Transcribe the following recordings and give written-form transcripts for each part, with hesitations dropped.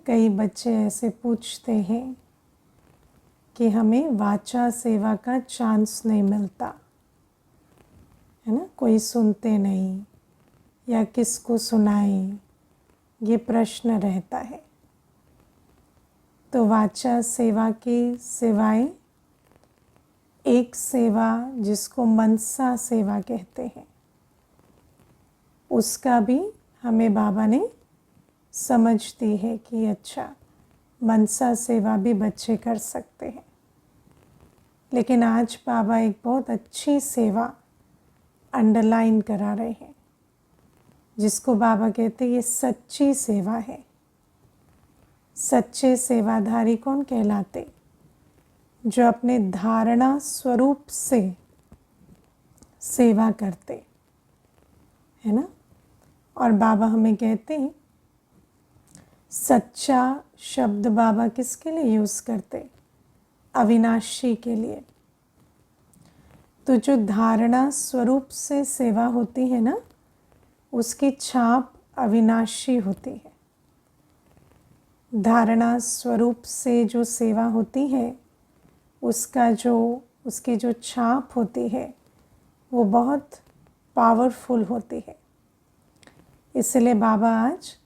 कई बच्चे ऐसे पूछते हैं कि हमें वाचा सेवा का चांस नहीं मिलता है ना, कोई सुनते नहीं या किसको सुनाएं, ये प्रश्न रहता है। तो वाचा सेवा की सिवाय एक सेवा जिसको मनसा सेवा कहते हैं, उसका भी हमें बाबा ने समझ दी है कि अच्छा मनसा सेवा भी बच्चे कर सकते हैं। लेकिन आज बाबा एक बहुत अच्छी सेवा अंडरलाइन करा रहे हैं, जिसको बाबा कहते हैं ये सच्ची सेवा है। सच्चे सेवाधारी कौन कहलाते? जो अपने धारणा स्वरूप से सेवा करते है ना। और बाबा हमें कहते हैं, सच्चा शब्द बाबा किसके लिए यूज़ करते? अविनाशी के लिए। तो जो धारणा स्वरूप से सेवा होती है ना, उसकी छाप अविनाशी होती है। धारणा स्वरूप से जो सेवा होती है, उसकी जो छाप होती है वो बहुत पावरफुल होती है। इसलिए बाबा आज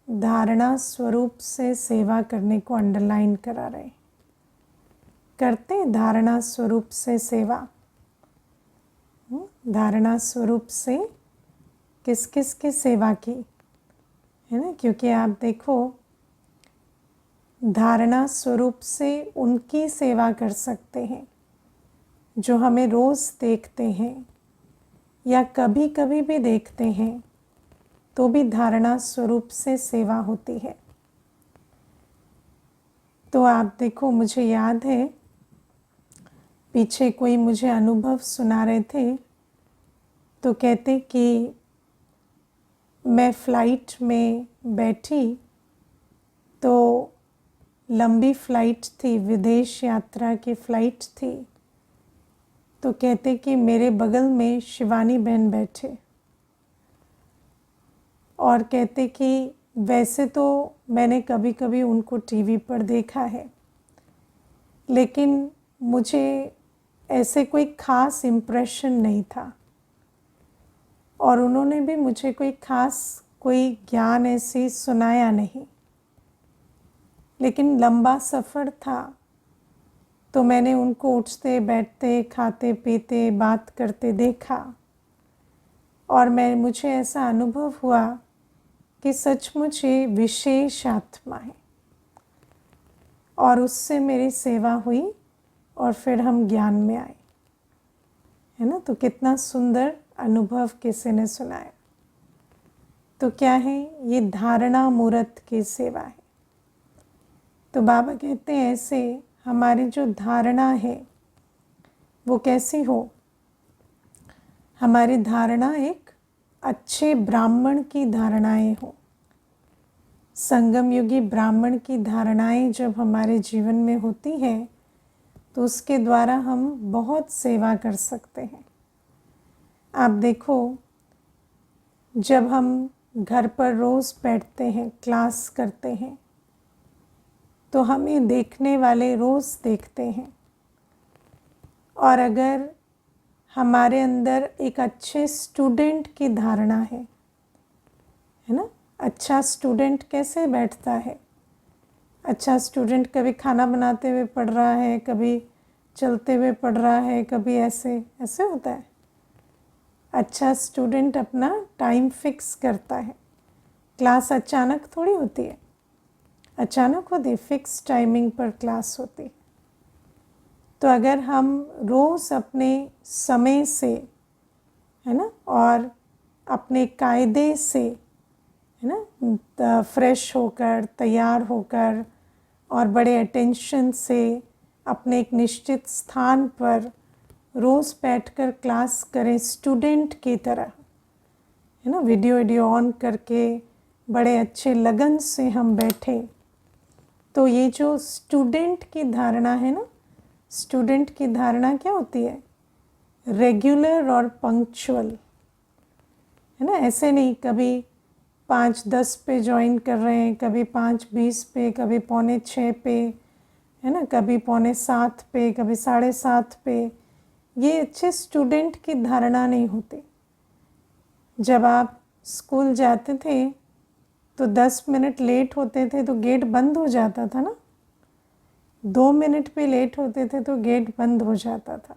धारणा स्वरूप से सेवा करने को अंडरलाइन करा रहे हैं। करते धारणा स्वरूप से सेवा। धारणा स्वरूप से किस किस की सेवा की है ना, क्योंकि आप देखो धारणा स्वरूप से उनकी सेवा कर सकते हैं जो हमें रोज़ देखते हैं या कभी कभी भी देखते हैं, तो भी धारणा स्वरूप से सेवा होती है। तो आप देखो, मुझे याद है पीछे कोई मुझे अनुभव सुना रहे थे, तो कहते कि मैं फ़्लाइट में बैठी, तो लंबी फ़्लाइट थी, विदेश यात्रा की फ़्लाइट थी। तो कहते कि मेरे बगल में शिवानी बहन बैठे और कहते कि वैसे तो मैंने कभी कभी उनको टीवी पर देखा है, लेकिन मुझे ऐसे कोई ख़ास इम्प्रेशन नहीं था और उन्होंने भी मुझे कोई ज्ञान ऐसे सुनाया नहीं। लेकिन लंबा सफ़र था, तो मैंने उनको उठते बैठते खाते पीते बात करते देखा और मुझे ऐसा अनुभव हुआ कि सचमुच ये विशेष आत्मा है। और उससे मेरी सेवा हुई और फिर हम ज्ञान में आए, है ना। तो कितना सुंदर अनुभव किसी ने सुनाया। तो क्या है ये? धारणा मूर्त की सेवा है। तो बाबा कहते हैं ऐसे हमारी जो धारणा है वो कैसी हो? हमारी धारणा एक अच्छे ब्राह्मण की धारणाएं हो। संगम युगी ब्राह्मण की धारणाएं जब हमारे जीवन में होती हैं, तो उसके द्वारा हम बहुत सेवा कर सकते हैं। आप देखो, जब हम घर पर रोज़ बैठते हैं, क्लास करते हैं, तो हमें देखने वाले रोज़ देखते हैं। और अगर हमारे अंदर एक अच्छे स्टूडेंट की धारणा है ना। अच्छा स्टूडेंट कैसे बैठता है? अच्छा स्टूडेंट कभी खाना बनाते हुए पढ़ रहा है, कभी चलते हुए पढ़ रहा है, कभी ऐसे ऐसे होता है। अच्छा स्टूडेंट अपना टाइम फिक्स करता है। क्लास अचानक थोड़ी होती है, अचानक होती है, फिक्स टाइमिंग पर क्लास होती है। तो अगर हम रोज़ अपने समय से, है ना, और अपने कायदे से, है ना, फ्रेश होकर, तैयार होकर और बड़े अटेंशन से अपने एक निश्चित स्थान पर रोज़ बैठकर क्लास करें स्टूडेंट की तरह, है ना, वीडियो ऑन करके बड़े अच्छे लगन से हम बैठे, तो ये जो स्टूडेंट की धारणा है ना, स्टूडेंट की धारणा क्या होती है? रेगुलर और पंक्चुअल, है ना। ऐसे नहीं कभी 5:10 पे ज्वाइन कर रहे हैं, कभी 5:20 पे, कभी 5:45 पे, है ना, कभी 6:45 पे, कभी 7:30 पे। ये अच्छे स्टूडेंट की धारणा नहीं होती। जब आप स्कूल जाते थे तो 10 मिनट लेट होते थे तो गेट बंद हो जाता था ना, 2 मिनट पे लेट होते थे तो गेट बंद हो जाता था।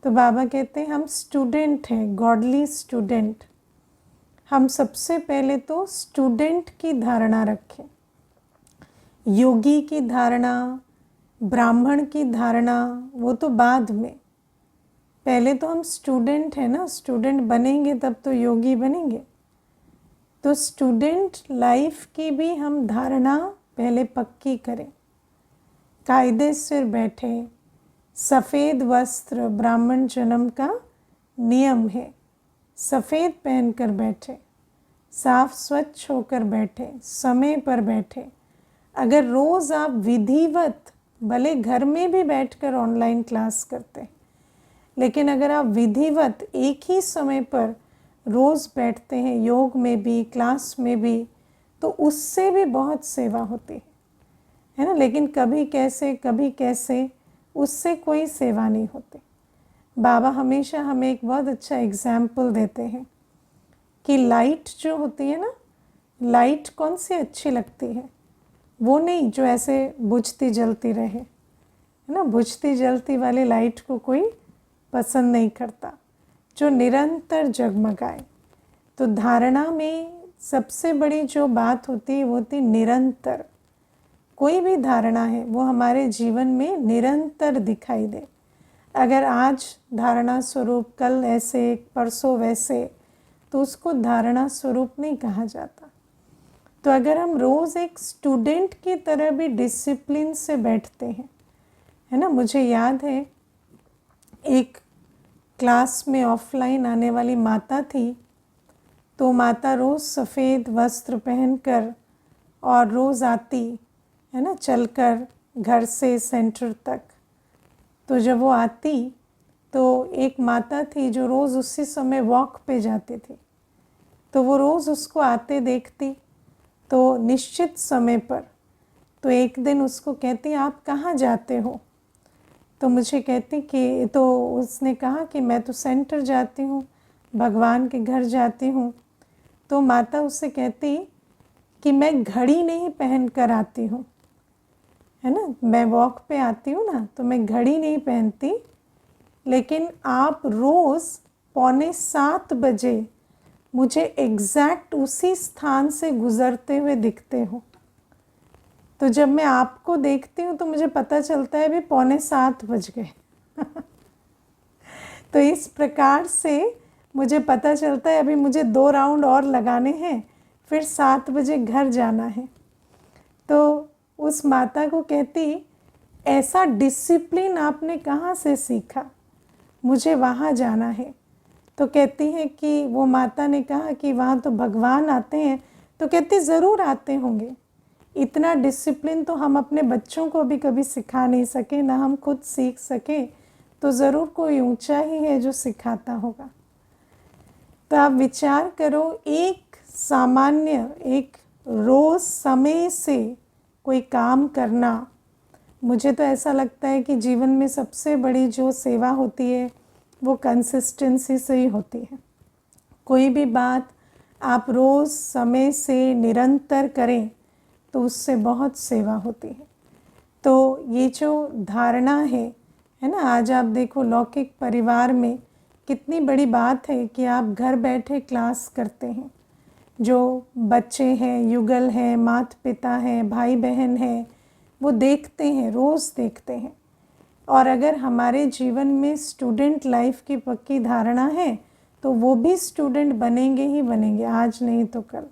तो बाबा कहते हैं हम स्टूडेंट हैं, गॉडली स्टूडेंट। हम सबसे पहले तो स्टूडेंट की धारणा रखें। योगी की धारणा, ब्राह्मण की धारणा वो तो बाद में। पहले तो हम स्टूडेंट हैं ना, स्टूडेंट बनेंगे तब तो योगी बनेंगे। तो स्टूडेंट लाइफ की भी हम धारणा पहले पक्की करें। कायदे से बैठे, सफ़ेद वस्त्र ब्राह्मण जन्म का नियम है। सफ़ेद पहनकर बैठे, साफ स्वच्छ होकर बैठे, समय पर बैठे। अगर रोज़ आप विधिवत, भले घर में भी बैठकर ऑनलाइन क्लास करते, लेकिन अगर आप विधिवत एक ही समय पर रोज़ बैठते हैं, योग में भी क्लास में भी, तो उससे भी बहुत सेवा होती है ना। लेकिन कभी कैसे उससे कोई सेवा नहीं होती। बाबा हमेशा हमें एक बहुत अच्छा एग्जाम्पल देते हैं कि लाइट जो होती है ना, लाइट कौन सी अच्छी लगती है? वो नहीं जो ऐसे बुझती जलती रहे, है ना। बुझती जलती वाली लाइट को कोई पसंद नहीं करता, जो निरंतर जगमगाए। तो धारणा में सबसे बड़ी जो बात होती है वो होती निरंतर। कोई भी धारणा है वो हमारे जीवन में निरंतर दिखाई दे। अगर आज धारणा स्वरूप, कल ऐसे, परसों वैसे, तो उसको धारणा स्वरूप नहीं कहा जाता। तो अगर हम रोज़ एक स्टूडेंट की तरह भी डिसिप्लिन से बैठते हैं, है ना। मुझे याद है एक क्लास में ऑफलाइन आने वाली माता थी, तो माता रोज़ सफ़ेद वस्त्र पहनकर और रोज़ आती, है ना, चलकर घर से सेंटर तक। तो जब वो आती तो एक माता थी जो रोज़ उसी समय वॉक पे जाती थी, तो वो रोज़ उसको आते देखती तो निश्चित समय पर। तो एक दिन उसको कहती आप कहाँ जाते हो? तो मुझे कहती कि, तो उसने कहा कि मैं तो सेंटर जाती हूँ, भगवान के घर जाती हूँ। तो माता उससे कहती कि मैं घड़ी नहीं पहन कर आती हूँ, है ना, मैं वॉक पे आती हूँ ना, तो मैं घड़ी नहीं पहनती, लेकिन आप रोज़ 6:45 बजे मुझे एग्जैक्ट उसी स्थान से गुज़रते हुए दिखते हो। तो जब मैं आपको देखती हूँ तो मुझे पता चलता है अभी 6:45 बज गए। तो इस प्रकार से मुझे पता चलता है अभी मुझे 2 राउंड और लगाने हैं, फिर 7 बजे घर जाना है। तो उस माता को कहती ऐसा डिसिप्लिन आपने कहाँ से सीखा? मुझे वहाँ जाना है। तो कहती है कि वो माता ने कहा कि वहाँ तो भगवान आते हैं। तो कहती ज़रूर आते होंगे, इतना डिसिप्लिन तो हम अपने बच्चों को भी कभी सिखा नहीं सके, ना हम खुद सीख सके, तो ज़रूर कोई ऊंचा ही है जो सिखाता होगा। तो आप विचार करो, एक सामान्य, एक रोज़ समय से कोई काम करना, मुझे तो ऐसा लगता है कि जीवन में सबसे बड़ी जो सेवा होती है वो कंसिस्टेंसी से ही होती है। कोई भी बात आप रोज़ समय से निरंतर करें तो उससे बहुत सेवा होती है। तो ये जो धारणा है ना, आज आप देखो लौकिक परिवार में कितनी बड़ी बात है कि आप घर बैठे क्लास करते हैं। जो बच्चे हैं, युगल हैं, माता पिता हैं, भाई बहन हैं, वो देखते हैं, रोज़ देखते हैं। और अगर हमारे जीवन में स्टूडेंट लाइफ की पक्की धारणा है तो वो भी स्टूडेंट बनेंगे ही बनेंगे, आज नहीं तो कल,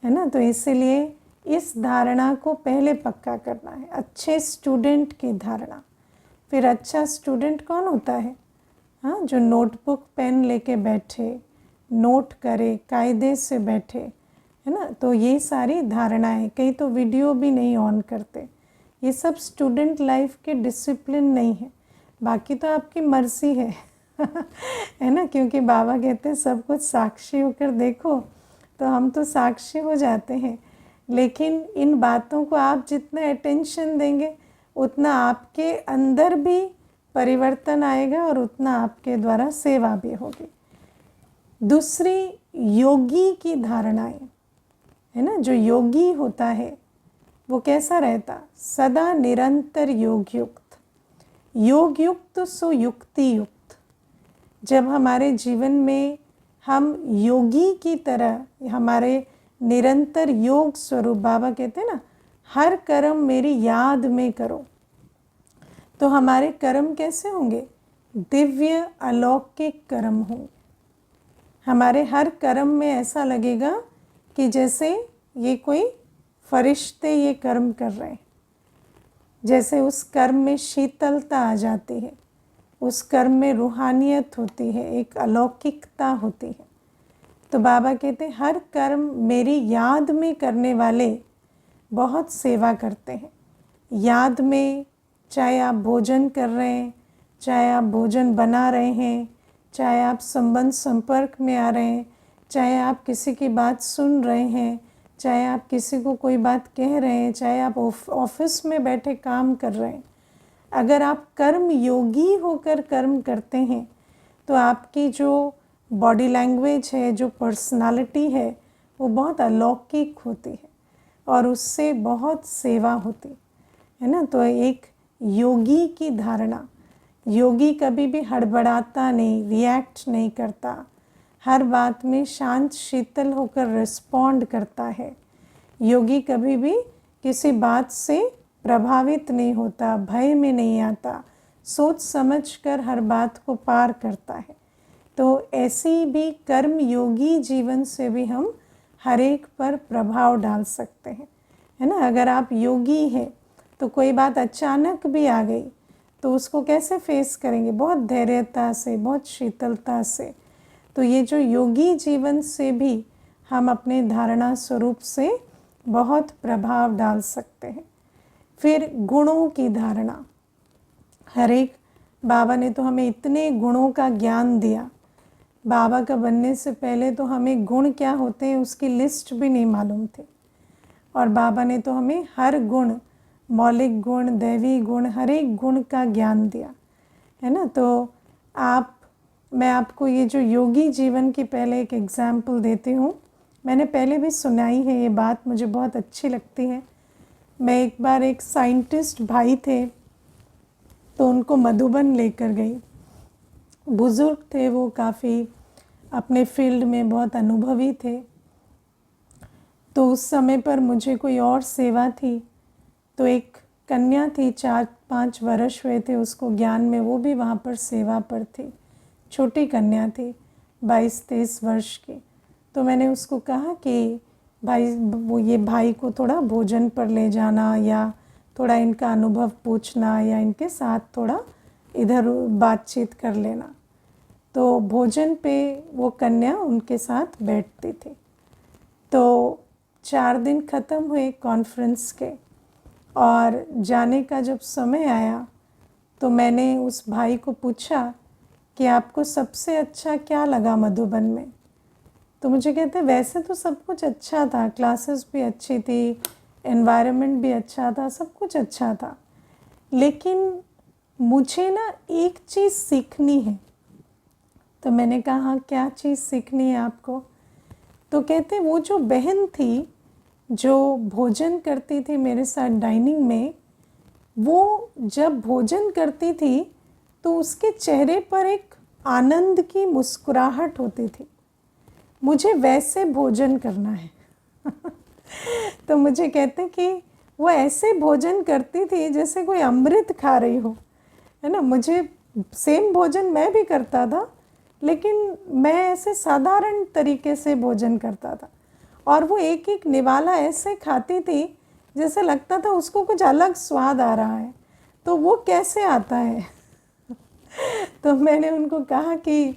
है ना। तो इसीलिए इस धारणा को पहले पक्का करना है, अच्छे स्टूडेंट की धारणा। फिर अच्छा स्टूडेंट कौन होता है? हाँ, जो नोटबुक पेन लेके बैठे, नोट करे, कायदे से बैठे, है ना। तो ये सारी धारणाएं, कई तो वीडियो भी नहीं ऑन करते, ये सब स्टूडेंट लाइफ के डिसिप्लिन नहीं है। बाकी तो आपकी मर्जी है है ना, क्योंकि बाबा कहते हैं सब कुछ साक्षी होकर देखो, तो हम तो साक्षी हो जाते हैं। लेकिन इन बातों को आप जितना अटेंशन देंगे उतना आपके अंदर भी परिवर्तन आएगा और उतना आपके द्वारा सेवा भी होगी। दूसरी, योगी की धारणाएं, है ना। जो योगी होता है वो कैसा रहता? सदा निरंतर योग युक्त, योग युक्त सो युक्ति युक्त। जब हमारे जीवन में हम योगी की तरह, हमारे निरंतर योग स्वरूप, बाबा कहते हैं ना, हर कर्म मेरी याद में करो, तो हमारे कर्म कैसे होंगे? दिव्य अलौकिक कर्म होंगे। हमारे हर कर्म में ऐसा लगेगा कि जैसे ये कोई फरिश्ते ये कर्म कर रहे हैं, जैसे उस कर्म में शीतलता आ जाती है, उस कर्म में रूहानियत होती है, एक अलौकिकता होती है। तो बाबा कहते हैं हर कर्म मेरी याद में करने वाले बहुत सेवा करते हैं। याद में, चाहे आप भोजन कर रहे हैं, चाहे आप भोजन बना रहे हैं, चाहे आप संबंध संपर्क में आ रहे हैं, चाहे आप किसी की बात सुन रहे हैं, चाहे आप किसी को कोई बात कह रहे हैं, चाहे आप ऑफिस में बैठे काम कर रहे हैं, अगर आप कर्म योगी होकर कर्म करते हैं तो आपकी जो बॉडी लैंग्वेज है, जो पर्सनालिटी है, वो बहुत अलौकिक होती है और उससे बहुत सेवा होती है ना। तो एक योगी की धारणा, योगी कभी भी हड़बड़ाता नहीं, रिएक्ट नहीं करता, हर बात में शांत शीतल होकर रिस्पॉन्ड करता है। योगी कभी भी किसी बात से प्रभावित नहीं होता, भय में नहीं आता, सोच समझकर हर बात को पार करता है। तो ऐसी भी कर्म योगी जीवन से भी हम हर एक पर प्रभाव डाल सकते हैं, है ना। अगर आप योगी हैं तो कोई बात अचानक भी आ गई तो उसको कैसे फेस करेंगे? बहुत धैर्यता से, बहुत शीतलता से। तो ये जो योगी जीवन से भी हम अपने धारणा स्वरूप से बहुत प्रभाव डाल सकते हैं। फिर गुणों की धारणा, हर एक, बाबा ने तो हमें इतने गुणों का ज्ञान दिया। बाबा का बनने से पहले तो हमें गुण क्या होते हैं उसकी लिस्ट भी नहीं मालूम थी, और बाबा ने तो हमें हर गुण, मौलिक गुण, दैवी गुण, हर एक गुण का ज्ञान दिया, है ना। तो मैं आपको ये जो योगी जीवन की पहले एक एग्जाम्पल देती हूँ। मैंने पहले भी सुनाई है ये बात, मुझे बहुत अच्छी लगती है। मैं एक बार, एक साइंटिस्ट भाई थे तो उनको मधुबन लेकर गई। बुज़ुर्ग थे वो, काफ़ी अपने फील्ड में बहुत अनुभवी थे। तो उस समय पर मुझे कोई और सेवा थी, तो एक कन्या थी, 4-5 वर्ष हुए थे उसको ज्ञान में, वो भी वहाँ पर सेवा पर थी। छोटी कन्या थी, 22-23 वर्ष की। तो मैंने उसको कहा कि भाई, वो ये भाई को थोड़ा भोजन पर ले जाना, या थोड़ा इनका अनुभव पूछना, या इनके साथ थोड़ा इधर बातचीत कर लेना। तो भोजन पे वो कन्या उनके साथ बैठती थी। तो 4 दिन ख़त्म हुए कॉन्फ्रेंस के, और जाने का जब समय आया तो मैंने उस भाई को पूछा कि आपको सबसे अच्छा क्या लगा मधुबन में? तो मुझे कहते वैसे तो सब कुछ अच्छा था, क्लासेस भी अच्छी थी, एनवायरनमेंट भी अच्छा था, सब कुछ अच्छा था, लेकिन मुझे ना एक चीज़ सीखनी है। तो मैंने कहा क्या चीज़ सीखनी है आपको? तो कहते वो जो बहन थी जो भोजन करती थी मेरे साथ डाइनिंग में, वो जब भोजन करती थी तो उसके चेहरे पर एक आनंद की मुस्कुराहट होती थी। मुझे वैसे भोजन करना है। तो मुझे कहते कि वो ऐसे भोजन करती थी जैसे कोई अमृत खा रही हो, है ना। मुझे सेम भोजन मैं भी करता था, लेकिन मैं ऐसे साधारण तरीके से भोजन करता था, और वो एक एक निवाला ऐसे खाती थी जैसे लगता था उसको कुछ अलग स्वाद आ रहा है। तो वो कैसे आता है? तो मैंने उनको कहा कि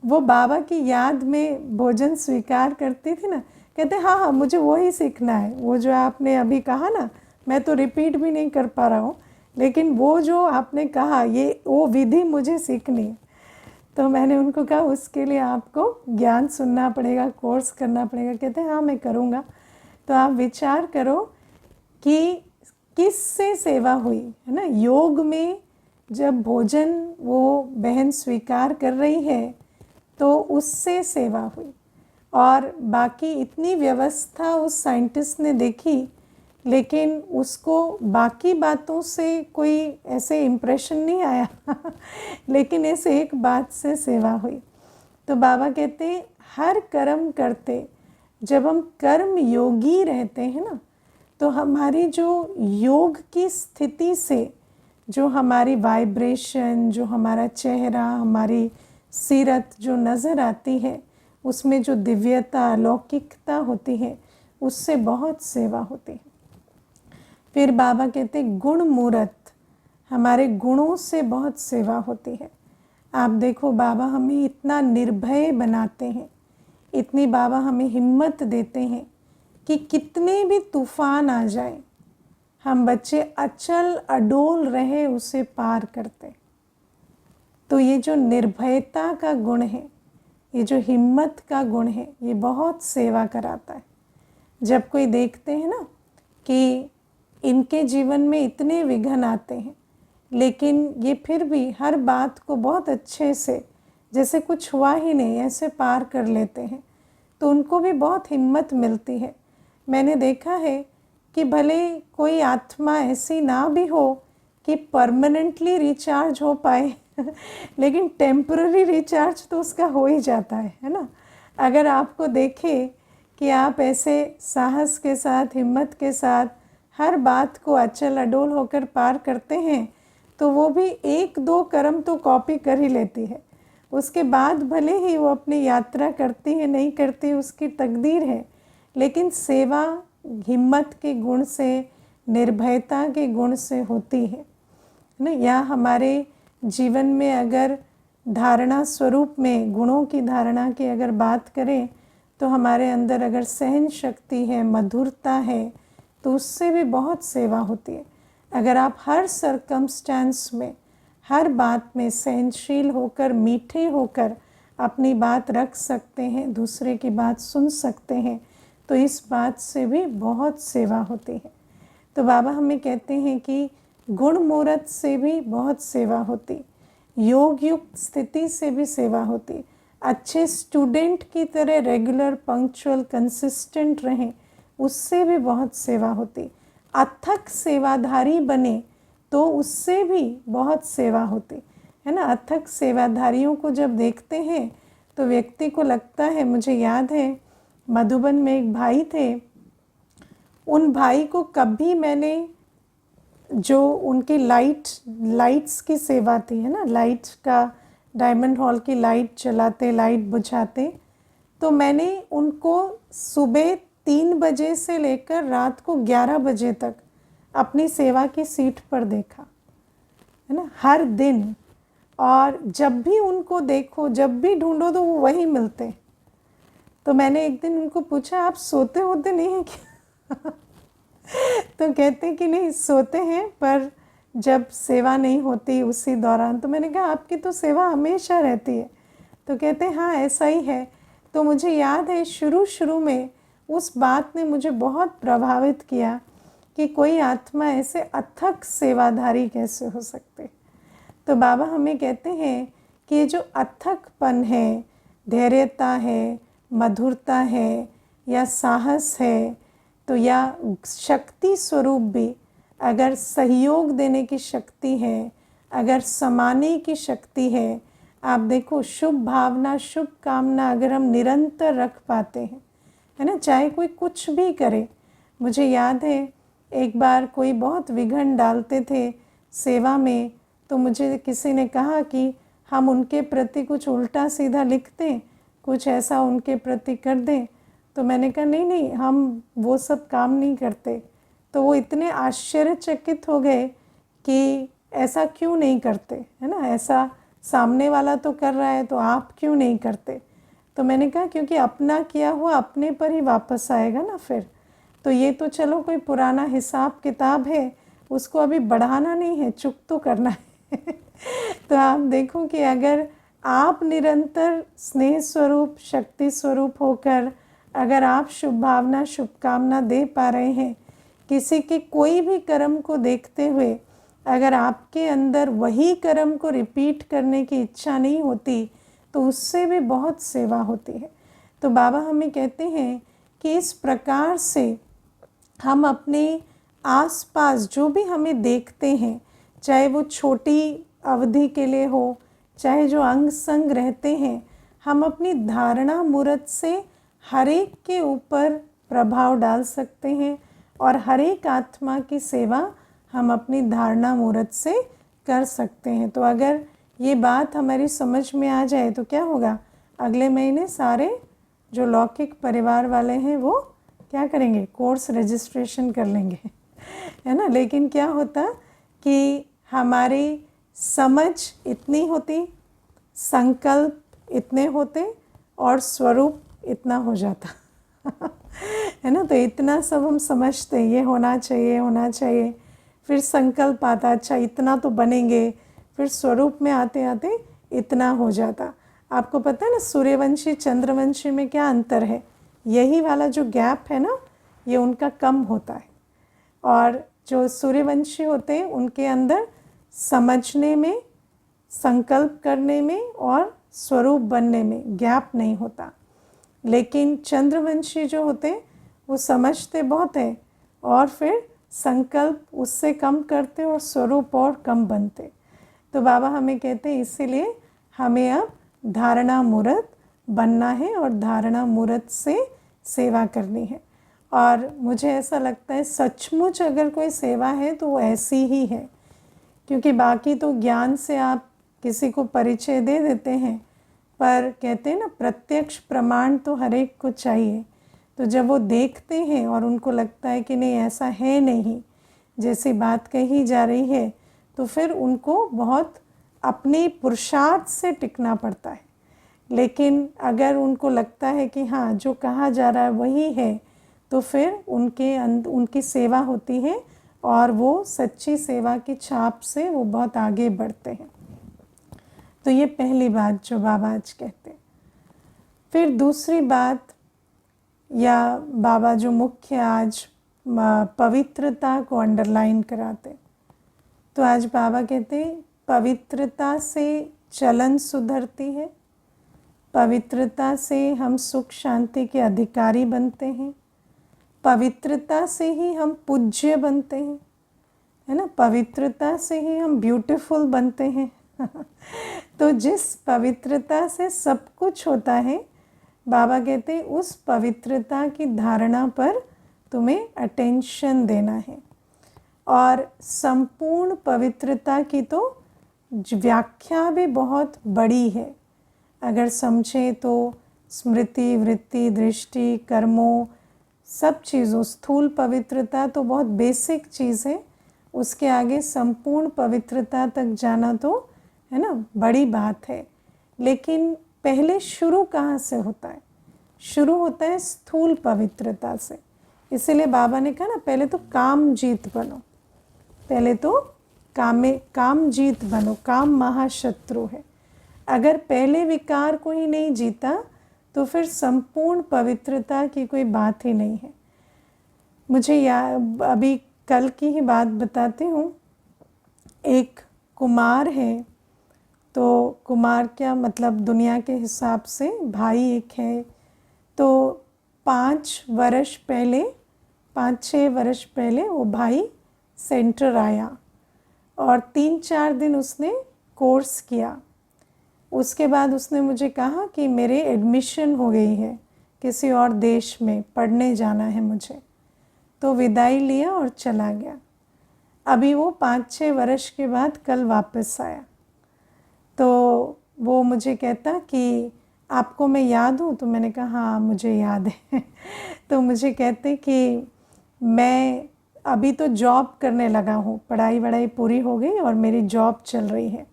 वो बाबा की याद में भोजन स्वीकार करती थी ना। कहते हाँ हाँ, मुझे वो ही सीखना है, वो जो आपने अभी कहा ना, मैं तो रिपीट भी नहीं कर पा रहा हूँ, लेकिन वो जो आपने कहा, ये वो विधि मुझे सीखनी है। तो मैंने उनको कहा उसके लिए आपको ज्ञान सुनना पड़ेगा, कोर्स करना पड़ेगा। कहते हैं हाँ मैं करूँगा। तो आप विचार करो कि किससे सेवा हुई, है ना। योग में जब भोजन वो बहन स्वीकार कर रही है तो उससे सेवा हुई, और बाकी इतनी व्यवस्था उस साइंटिस्ट ने देखी, लेकिन उसको बाकी बातों से कोई ऐसे इम्प्रेशन नहीं आया लेकिन इस एक बात से सेवा हुई। तो बाबा कहते हैं हर कर्म करते, जब हम कर्म योगी रहते हैं ना, तो हमारी जो योग की स्थिति से जो हमारी वाइब्रेशन, जो हमारा चेहरा, हमारी सीरत जो नज़र आती है, उसमें जो दिव्यता, अलौकिकता होती है, उससे बहुत सेवा होती है। फिर बाबा कहते गुण मूरत, हमारे गुणों से बहुत सेवा होती है। आप देखो बाबा हमें इतना निर्भय बनाते हैं, इतनी बाबा हमें हिम्मत देते हैं कि कितने भी तूफान आ जाए, हम बच्चे अचल अडोल रहे उसे पार करते। तो ये जो निर्भयता का गुण है, ये जो हिम्मत का गुण है, ये बहुत सेवा कराता है। जब कोई देखते हैं ना कि इनके जीवन में इतने विघ्न आते हैं, लेकिन ये फिर भी हर बात को बहुत अच्छे से, जैसे कुछ हुआ ही नहीं, ऐसे पार कर लेते हैं, तो उनको भी बहुत हिम्मत मिलती है। मैंने देखा है कि भले कोई आत्मा ऐसी ना भी हो कि परमानेंटली रिचार्ज हो पाए लेकिन टेम्पररी रिचार्ज तो उसका हो ही जाता है ना। अगर आपको देखे कि आप ऐसे साहस के साथ, हिम्मत के साथ हर बात को अचल अडोल होकर पार करते हैं, तो वो भी एक दो कर्म तो कॉपी कर ही लेती है। उसके बाद भले ही वो अपनी यात्रा करती है, नहीं करती, उसकी तकदीर है, लेकिन सेवा हिम्मत के गुण से, निर्भयता के गुण से होती है ना। या हमारे जीवन में अगर धारणा स्वरूप में गुणों की धारणा की अगर बात करें, तो हमारे अंदर अगर सहन शक्ति है, मधुरता है, तो उससे भी बहुत सेवा होती है। अगर आप हर सरकमस्टेंस में, हर बात में सहनशील होकर, मीठे होकर अपनी बात रख सकते हैं, दूसरे की बात सुन सकते हैं, तो इस बात से भी बहुत सेवा होती है। तो बाबा हमें कहते हैं कि गुण मूरत से भी बहुत सेवा होती, योग युक्त स्थिति से भी सेवा होती, अच्छे स्टूडेंट की तरह रेगुलर, पंक्चुअल, कंसिस्टेंट रहें, उससे भी बहुत सेवा होती, अथक सेवाधारी बने तो उससे भी बहुत सेवा होती है ना। अथक सेवाधारियों को जब देखते हैं तो व्यक्ति को लगता है, मुझे याद है मधुबन में एक भाई थे, उन भाई को कभी मैंने, जो उनकी लाइट्स की सेवा थी, है ना, लाइट का, डायमंड हॉल की लाइट चलाते, लाइट बुझाते, तो मैंने उनको सुबह 3 बजे से लेकर रात को 11 बजे तक अपनी सेवा की सीट पर देखा, है ना, हर दिन। और जब भी उनको देखो, जब भी ढूंढो, तो वो वहीं मिलते। तो मैंने एक दिन उनको पूछा, आप सोते होते नहीं हैं क्या तो कहते कि नहीं सोते हैं, पर जब सेवा नहीं होती उसी दौरान। तो मैंने कहा आपकी तो सेवा हमेशा रहती है। तो कहते हाँ ऐसा ही है। तो मुझे याद है शुरू में उस बात ने मुझे बहुत प्रभावित किया कि कोई आत्मा ऐसे अथक सेवाधारी कैसे हो सकते। तो बाबा हमें कहते हैं कि ये जो अथकपन है, धैर्यता है, मधुरता है, या साहस है, तो या शक्ति स्वरूप भी, अगर सहयोग देने की शक्ति है, अगर समाने की शक्ति है, आप देखो शुभ भावना, शुभ कामना अगर हम निरंतर रख पाते हैं, है ना, चाहे कोई कुछ भी करे। मुझे याद है एक बार कोई बहुत विघ्न डालते थे सेवा में, तो मुझे किसी ने कहा कि हम उनके प्रति कुछ उल्टा सीधा लिख दें, कुछ ऐसा उनके प्रति कर दें। तो मैंने कहा नहीं, हम वो सब काम नहीं करते। तो वो इतने आश्चर्यचकित हो गए कि ऐसा क्यों नहीं करते, है ना, ऐसा सामने वाला तो कर रहा है, तो आप क्यों नहीं करते। तो मैंने कहा क्योंकि अपना किया हुआ अपने पर ही वापस आएगा ना फिर। तो ये तो चलो कोई पुराना हिसाब किताब है, उसको अभी बढ़ाना नहीं है, चुक तो करना है तो आप देखो कि अगर आप निरंतर स्नेह स्वरूप, शक्ति स्वरूप होकर अगर आप शुभ भावना, शुभकामना दे पा रहे हैं, किसी के कोई भी कर्म को देखते हुए अगर आपके अंदर वही कर्म को रिपीट करने की इच्छा नहीं होती, तो उससे भी बहुत सेवा होती है। तो बाबा हमें कहते हैं कि इस प्रकार से हम अपने आसपास जो भी हमें देखते हैं, चाहे वो छोटी अवधि के लिए हो, चाहे जो अंग संग रहते हैं, हम अपनी धारणा मूर्त से हर एक के ऊपर प्रभाव डाल सकते हैं और हर एक आत्मा की सेवा हम अपनी धारणा मूर्त से कर सकते हैं। तो अगर ये बात हमारी समझ में आ जाए तो क्या होगा, अगले महीने सारे जो लौकिक परिवार वाले हैं वो क्या करेंगे, कोर्स रजिस्ट्रेशन कर लेंगे, है ना। लेकिन क्या होता कि हमारी समझ इतनी होती, संकल्प इतने होते और स्वरूप इतना हो जाता है ना। तो इतना सब हम समझते, ये होना चाहिए, होना चाहिए, फिर संकल्प आता, अच्छा इतना तो बनेंगे, फिर स्वरूप में आते आते इतना हो जाता। आपको पता है ना, सूर्यवंशी चंद्रवंशी में क्या अंतर है, यही वाला जो गैप है ना, ये उनका कम होता है। और जो सूर्यवंशी होते हैं उनके अंदर समझने में, संकल्प करने में और स्वरूप बनने में गैप नहीं होता। लेकिन चंद्रवंशी जो होते हैं वो समझते बहुत है और फिर संकल्प उससे कम करते और स्वरूप और कम बनते। तो बाबा हमें कहते हैं इसीलिए हमें अब धारणा मूर्त बनना है और धारणा मूर्त से सेवा करनी है। और मुझे ऐसा लगता है सचमुच अगर कोई सेवा है तो वो ऐसी ही है, क्योंकि बाकी तो ज्ञान से आप किसी को परिचय दे देते हैं, पर कहते हैं ना प्रत्यक्ष प्रमाण तो हर एक को चाहिए। तो जब वो देखते हैं और उनको लगता है कि नहीं ऐसा है नहीं, जैसी बात कही जा रही है, तो फिर उनको बहुत अपने पुरुषार्थ से टिकना पड़ता है। लेकिन अगर उनको लगता है कि हाँ जो कहा जा रहा है वही है, तो फिर उनकी सेवा होती है और वो सच्ची सेवा की छाप से वो बहुत आगे बढ़ते हैं। तो ये पहली बात जो बाबा आज कहते हैं। फिर दूसरी बात, या बाबा जो मुख्य आज पवित्रता को अंडरलाइन कराते, तो आज बाबा कहते हैं पवित्रता से चलन सुधरती है, पवित्रता से हम सुख शांति के अधिकारी बनते हैं, पवित्रता से ही हम पूज्य बनते हैं, है ना, पवित्रता से ही हम ब्यूटीफुल बनते हैं तो जिस पवित्रता से सब कुछ होता है, बाबा कहते हैं उस पवित्रता की धारणा पर तुम्हें अटेंशन देना है। और संपूर्ण पवित्रता की तो व्याख्या भी बहुत बड़ी है, अगर समझें तो स्मृति, वृत्ति, दृष्टि, कर्मों, सब चीज़ों, स्थूल पवित्रता तो बहुत बेसिक चीज़ है, उसके आगे संपूर्ण पवित्रता तक जाना तो है ना बड़ी बात है। लेकिन पहले शुरू कहाँ से होता है, शुरू होता है स्थूल पवित्रता से। इसीलिए बाबा ने कहा ना पहले तो काम जीत बनो, पहले तो काम जीत बनो, काम महाशत्रु है। अगर पहले विकार को ही नहीं जीता तो फिर संपूर्ण पवित्रता की कोई बात ही नहीं है। मुझे अभी कल की ही बात बताती हूँ। एक कुमार है, तो कुमार क्या मतलब दुनिया के हिसाब से भाई एक है, तो 5-6 वर्ष पहले वो भाई सेंटर आया और 3-4 दिन उसने कोर्स किया। उसके बाद उसने मुझे कहा कि मेरे एडमिशन हो गई है, किसी और देश में पढ़ने जाना है मुझे। तो विदाई लिया और चला गया। अभी वो 5-6 वर्ष के बाद कल वापस आया। तो वो मुझे कहता कि आपको मैं याद हूँ? तो मैंने कहा हाँ मुझे याद है तो मुझे कहते कि मैं अभी तो जॉब करने लगा हूँ, पढ़ाई पूरी हो गई और मेरी जॉब चल रही है।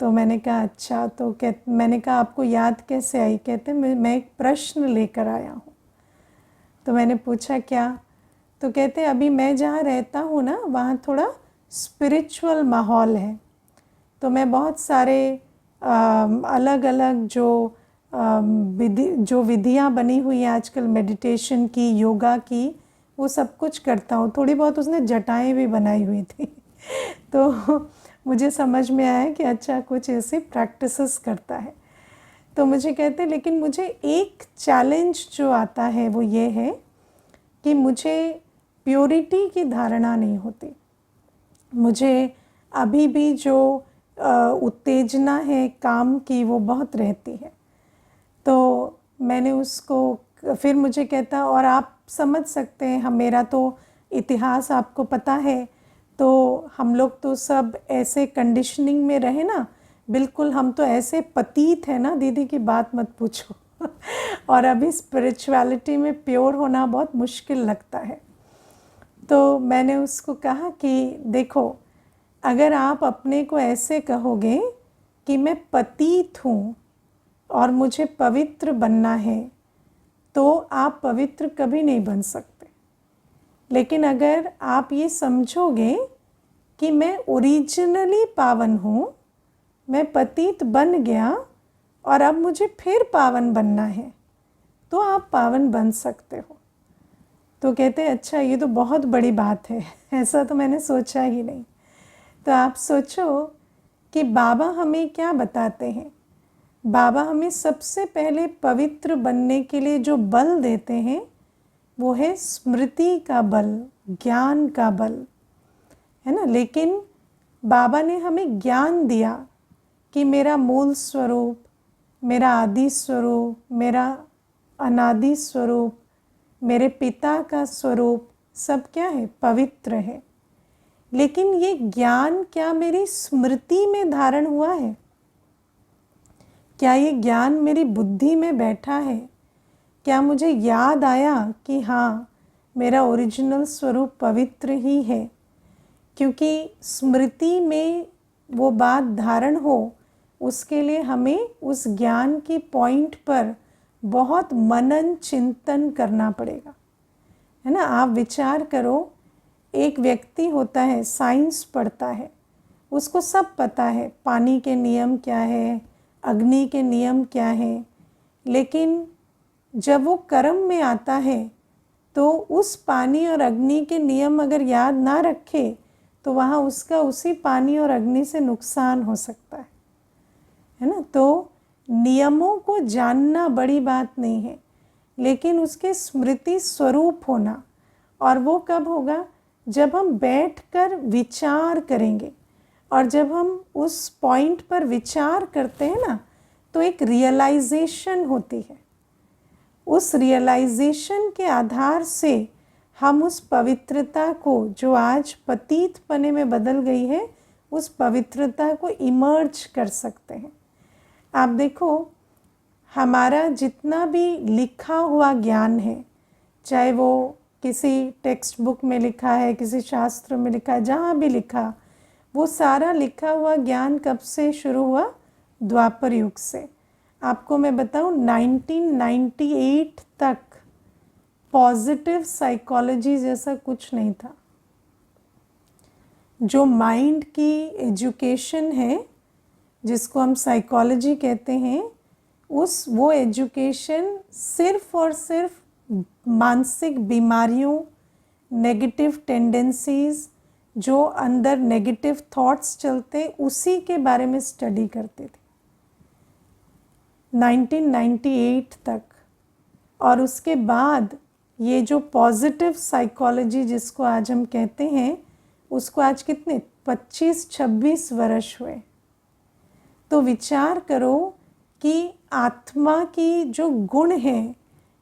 तो मैंने कहा अच्छा। तो मैंने कहा आपको याद कैसे आई? कहते मैं एक प्रश्न लेकर आया हूँ। तो मैंने पूछा क्या? तो कहते अभी मैं जहाँ रहता हूँ ना, वहाँ थोड़ा स्पिरिचुअल माहौल है, तो मैं बहुत सारे अलग अलग जो विधियाँ बनी हुई हैं आजकल, मेडिटेशन की, योगा की, वो सब कुछ करता हूँ। थोड़ी बहुत उसने जटाएं भी बनाई हुई थी तो मुझे समझ में आया कि अच्छा कुछ ऐसे प्रैक्टिसेस करता है। तो मुझे कहते हैं, लेकिन मुझे एक चैलेंज जो आता है वो ये है कि मुझे प्योरिटी की धारणा नहीं होती। मुझे अभी भी जो उत्तेजना है काम की वो बहुत रहती है। तो मैंने उसको, फिर मुझे कहता, और आप समझ सकते हैं, हम, मेरा तो इतिहास आपको पता है, तो हम लोग तो सब ऐसे कंडीशनिंग में रहे ना, बिल्कुल हम तो ऐसे पतीत है ना दीदी की बात मत पूछो और अभी स्पिरिचुअलिटी में प्योर होना बहुत मुश्किल लगता है। तो मैंने उसको कहा कि देखो, अगर आप अपने को ऐसे कहोगे कि मैं पतित हूँ और मुझे पवित्र बनना है, तो आप पवित्र कभी नहीं बन सकते। लेकिन अगर आप ये समझोगे कि मैं ओरिजिनली पावन हूँ, मैं पतित बन गया और अब मुझे फिर पावन बनना है, तो आप पावन बन सकते हो। तो कहते हैं अच्छा ये तो बहुत बड़ी बात है, ऐसा तो मैंने सोचा ही नहीं। तो आप सोचो कि बाबा हमें क्या बताते हैं। बाबा हमें सबसे पहले पवित्र बनने के लिए जो बल देते हैं वो है स्मृति का बल, ज्ञान का बल, है ना। लेकिन बाबा ने हमें ज्ञान दिया कि मेरा मूल स्वरूप, मेरा आदि स्वरूप, मेरा अनादि स्वरूप, मेरे पिता का स्वरूप सब क्या है, पवित्र है। लेकिन ये ज्ञान क्या मेरी स्मृति में धारण हुआ है? क्या ये ज्ञान मेरी बुद्धि में बैठा है? क्या मुझे याद आया कि हाँ, मेरा ओरिजिनल स्वरूप पवित्र ही है? क्योंकि स्मृति में वो बात धारण हो, उसके लिए हमें उस ज्ञान की पॉइंट पर बहुत मनन चिंतन करना पड़ेगा, है ना। आप विचार करो, एक व्यक्ति होता है, साइंस पढ़ता है, उसको सब पता है, पानी के नियम क्या है, अग्नि के नियम क्या है, लेकिन जब वो कर्म में आता है तो उस पानी और अग्नि के नियम अगर याद ना रखे तो वहाँ उसका उसी पानी और अग्नि से नुकसान हो सकता है ना। तो नियमों को जानना बड़ी बात नहीं है, लेकिन उसके स्मृति स्वरूप होना, और वो कब होगा, जब हम बैठकर विचार करेंगे। और जब हम उस पॉइंट पर विचार करते हैं ना, तो एक रियलाइजेशन होती है। उस रियलाइजेशन के आधार से हम उस पवित्रता को, जो आज पतितपने में बदल गई है, उस पवित्रता को इमर्ज कर सकते हैं। आप देखो, हमारा जितना भी लिखा हुआ ज्ञान है, चाहे वो किसी टेक्स्ट बुक में लिखा है, किसी शास्त्र में लिखा है, जहाँ भी लिखा, वो सारा लिखा हुआ ज्ञान कब से शुरू हुआ? द्वापर युग से। आपको मैं बताऊं, 1998 तक पॉजिटिव साइकोलॉजी जैसा कुछ नहीं था। जो माइंड की एजुकेशन है, जिसको हम साइकोलॉजी कहते हैं, वो एजुकेशन सिर्फ और सिर्फ मानसिक बीमारियों, नेगेटिव टेंडेंसीज, जो अंदर नेगेटिव थॉट्स चलते, उसी के बारे में स्टडी करते थे 1998 तक। और उसके बाद ये जो पॉजिटिव साइकोलॉजी जिसको आज हम कहते हैं, उसको आज कितने 25-26 वर्ष हुए। तो विचार करो कि आत्मा की जो गुण है,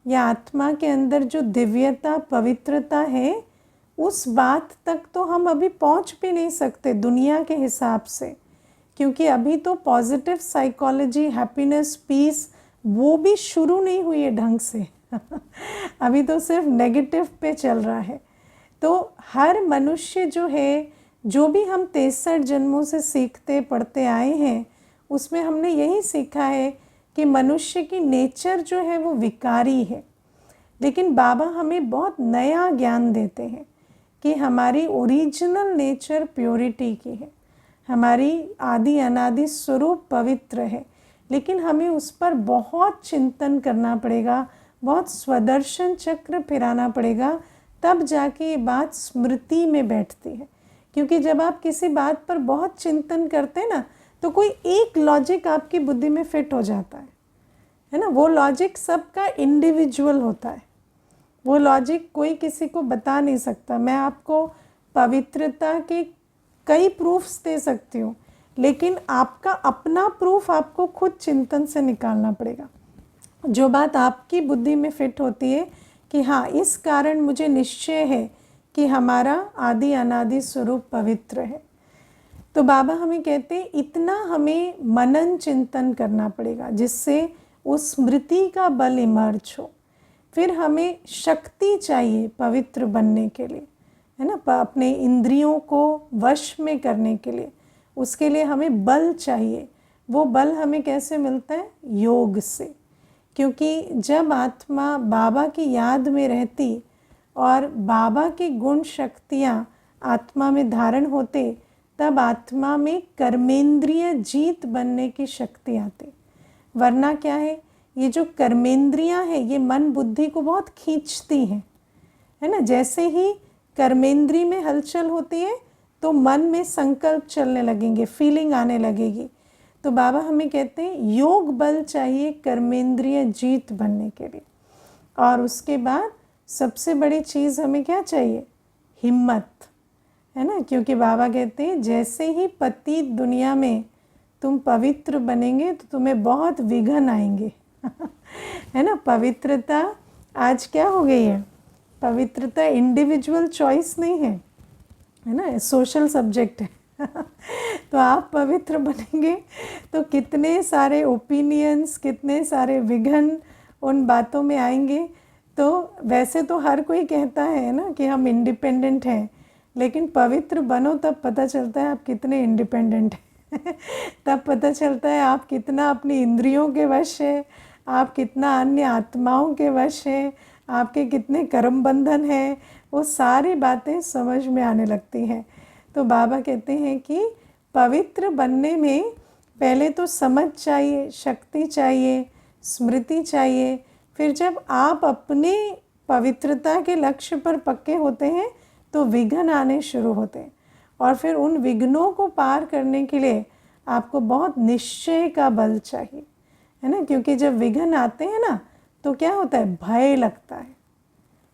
या आत्मा के अंदर जो दिव्यता, पवित्रता है, उस बात तक तो हम अभी पहुंच भी नहीं सकते दुनिया के हिसाब से, क्योंकि अभी तो पॉजिटिव साइकोलॉजी, हैप्पीनेस, पीस, वो भी शुरू नहीं हुई है ढंग से अभी तो सिर्फ नेगेटिव पे चल रहा है। तो हर मनुष्य जो है, जो भी हम 63 जन्मों से सीखते पढ़ते आए हैं, उसमें हमने यही सीखा है कि मनुष्य की नेचर जो है वो विकारी है। लेकिन बाबा हमें बहुत नया ज्ञान देते हैं कि हमारी ओरिजिनल नेचर प्योरिटी की है। हमारी आदि अनादि स्वरूप पवित्र है, लेकिन हमें उस पर बहुत चिंतन करना पड़ेगा, बहुत स्वदर्शन चक्र फिराना पड़ेगा, तब जाके ये बात स्मृति में बैठती है। क्योंकि जब आप किसी बात पर बहुत चिंतन करते हैं ना, तो कोई एक लॉजिक आपकी बुद्धि में फिट हो जाता है ना। वो लॉजिक सबका इंडिविजुअल होता है, वो लॉजिक कोई किसी को बता नहीं सकता। मैं आपको पवित्रता के कई प्रूफ्स दे सकती हूँ, लेकिन आपका अपना प्रूफ आपको खुद चिंतन से निकालना पड़ेगा। जो बात आपकी बुद्धि में फिट होती है कि हाँ, इस कारण मुझे निश्चय है कि हमारा आदि अनादि स्वरूप पवित्र है। तो बाबा हमें कहते हैं इतना हमें मनन चिंतन करना पड़ेगा जिससे उस स्मृति का बल इमर्ज हो। फिर हमें शक्ति चाहिए पवित्र बनने के लिए, है ना, अपने इंद्रियों को वश में करने के लिए। उसके लिए हमें बल चाहिए। वो बल हमें कैसे मिलता है? योग से। क्योंकि जब आत्मा बाबा की याद में रहती और बाबा की गुण शक्तियाँ आत्मा में धारण होते, तब आत्मा में कर्मेंद्रिय जीत बनने की शक्ति आती। वरना क्या है, ये जो कर्मेंद्रियाँ हैं ये मन बुद्धि को बहुत खींचती हैं, है ना। जैसे ही कर्मेंद्री में हलचल होती है तो मन में संकल्प चलने लगेंगे, फीलिंग आने लगेगी। तो बाबा हमें कहते हैं योग बल चाहिए कर्मेंद्रिय जीत बनने के लिए। और उसके बाद सबसे बड़ी चीज़ हमें क्या चाहिए? हिम्मत, है ना। क्योंकि बाबा कहते हैं जैसे ही पतित दुनिया में तुम पवित्र बनेंगे तो तुम्हें बहुत विघ्न आएंगे है ना। पवित्रता आज क्या हो गई है? पवित्रता इंडिविजुअल चॉइस नहीं है, है ना, सोशल सब्जेक्ट है तो आप पवित्र बनेंगे तो कितने सारे ओपिनियंस, कितने सारे विघ्न उन बातों में आएंगे। तो वैसे तो हर कोई कहता है ना कि हम इंडिपेंडेंट हैं, लेकिन पवित्र बनो तब पता चलता है आप कितने इंडिपेंडेंट हैं तब पता चलता है आप कितना अपनी इंद्रियों के वश है, आप कितना अन्य आत्माओं के वश हैं, आपके कितने कर्म बंधन हैं। वो सारी बातें समझ में आने लगती हैं। तो बाबा कहते हैं कि पवित्र बनने में पहले तो समझ चाहिए, शक्ति चाहिए, स्मृति चाहिए। फिर जब आप अपने पवित्रता के लक्ष्य पर पक्के होते हैं तो विघ्न आने शुरू होते हैं। और फिर उन विघ्नों को पार करने के लिए आपको बहुत निश्चय का बल चाहिए, है ना। क्योंकि जब विघ्न आते हैं ना तो क्या होता है? भय लगता है,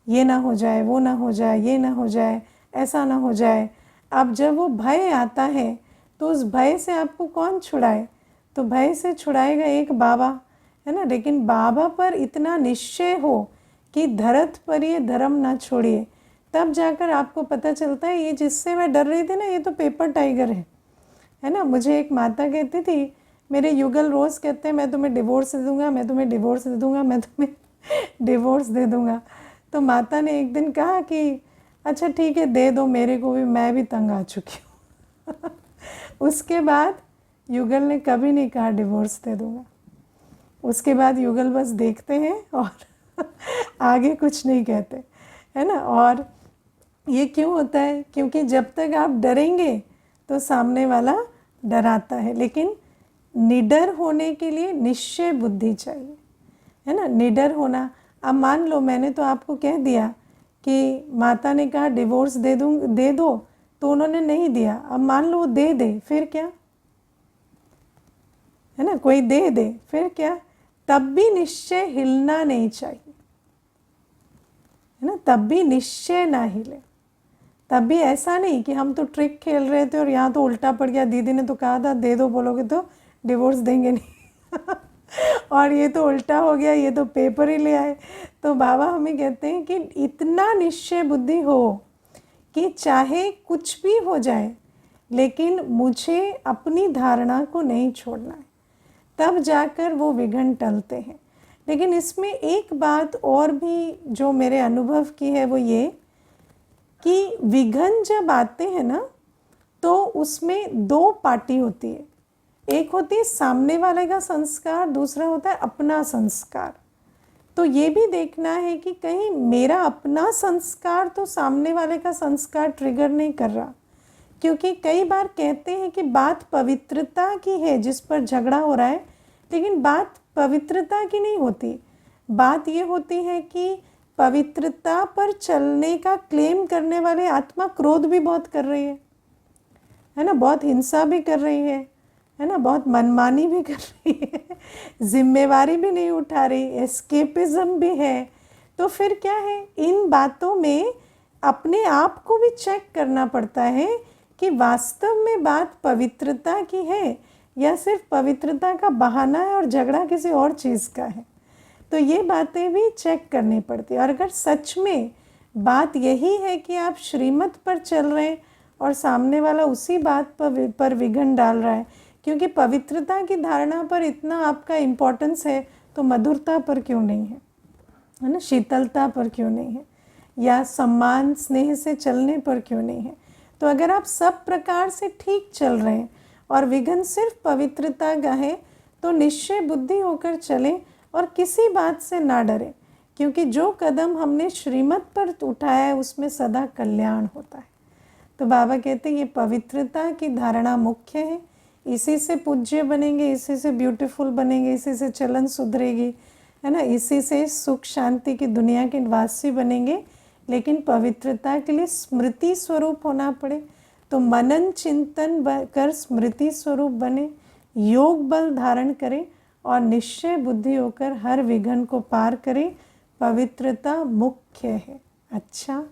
ये ना हो जाए, वो ना हो जाए, ये ना हो जाए, ऐसा ना हो जाए। अब जब वो भय आता है तो उस भय से आपको कौन छुड़ाए? तो भय से छुड़ाएगा एक बाबा, है ना। लेकिन बाबा पर इतना निश्चय हो कि धरत पर ये धर्म ना छोड़िए, तब जाकर आपको पता चलता है ये जिससे मैं डर रही थी ना, ये तो पेपर टाइगर है ना। मुझे एक माता कहती थी, मेरे युगल रोज़ कहते हैं मैं तुम्हें डिवोर्स दे दूँगा, मैं तुम्हें डिवोर्स दे दूँगा, मैं तुम्हें डिवोर्स दे दूँगा। तो माता ने एक दिन कहा कि अच्छा ठीक है दे दो मेरे को भी, मैं भी तंग आ चुकी हूँ उसके बाद युगल ने कभी नहीं कहा डिवोर्स दे दूँगा। उसके बाद युगल बस देखते हैं और आगे कुछ नहीं कहते, है ना। और ये क्यों होता है? क्योंकि जब तक आप डरेंगे तो सामने वाला डराता है। लेकिन निडर होने के लिए निश्चय बुद्धि चाहिए, है ना। निडर होना, अब मान लो मैंने तो आपको कह दिया कि माता ने कहा डिवोर्स दे दो, तो उन्होंने नहीं दिया। अब मान लो वो दे दे, फिर क्या, है ना। कोई दे दे फिर क्या? तब भी निश्चय हिलना नहीं चाहिए, है ना। तब भी निश्चय ना हिले। तब भी ऐसा नहीं कि हम तो ट्रिक खेल रहे थे और यहाँ तो उल्टा पड़ गया, दीदी ने तो कहा था दे दो, बोलोगे तो डिवोर्स देंगे नहीं और ये तो उल्टा हो गया, ये तो पेपर ही ले आए। तो बाबा हमें कहते हैं कि इतना निश्चय बुद्धि हो कि चाहे कुछ भी हो जाए लेकिन मुझे अपनी धारणा को नहीं छोड़ना है, तब जाकर वो विघ्न टलते हैं। लेकिन इसमें एक बात और भी जो मेरे अनुभव की है वो ये कि विघ्न जब आते हैं ना तो उसमें दो पार्टी होती है। एक होती है सामने वाले का संस्कार, दूसरा होता है अपना संस्कार। तो ये भी देखना है कि कहीं मेरा अपना संस्कार तो सामने वाले का संस्कार ट्रिगर नहीं कर रहा। क्योंकि कई बार कहते हैं कि बात पवित्रता की है जिस पर झगड़ा हो रहा है, लेकिन बात पवित्रता की नहीं होती। बात ये होती है कि पवित्रता पर चलने का क्लेम करने वाले आत्मा क्रोध भी बहुत कर रही है ना, बहुत हिंसा भी कर रही है ना, बहुत मनमानी भी कर रही है, जिम्मेवारी भी नहीं उठा रही, एस्केपिज्म भी है। तो फिर क्या है, इन बातों में अपने आप को भी चेक करना पड़ता है कि वास्तव में बात पवित्रता की है या सिर्फ पवित्रता का बहाना है और झगड़ा किसी और चीज़ का है। तो ये बातें भी चेक करनी पड़ती है। और अगर सच में बात यही है कि आप श्रीमत पर चल रहे हैं और सामने वाला उसी बात पर विघन डाल रहा है, क्योंकि पवित्रता की धारणा पर इतना आपका इम्पोर्टेंस है, तो मधुरता पर क्यों नहीं है ना, शीतलता पर क्यों नहीं है, या सम्मान स्नेह से चलने पर क्यों नहीं है। तो अगर आप सब प्रकार से ठीक चल रहे हैं और विघन सिर्फ पवित्रता का है, तो निश्चय बुद्धि होकर चलें और किसी बात से ना डरें, क्योंकि जो कदम हमने श्रीमत पर उठाया है उसमें सदा कल्याण होता है। तो बाबा कहते हैं ये पवित्रता की धारणा मुख्य है, इसी से पूज्य बनेंगे, इसी से ब्यूटीफुल बनेंगे, इसी से चलन सुधरेगी, है ना, इसी से सुख शांति की दुनिया के वासी बनेंगे। लेकिन पवित्रता के लिए स्मृति स्वरूप होना पड़े, तो मनन चिंतन कर स्मृति स्वरूप बने, योग बल धारण करें और निश्चय बुद्धि होकर हर विघन को पार करें। पवित्रता मुख्य है। अच्छा।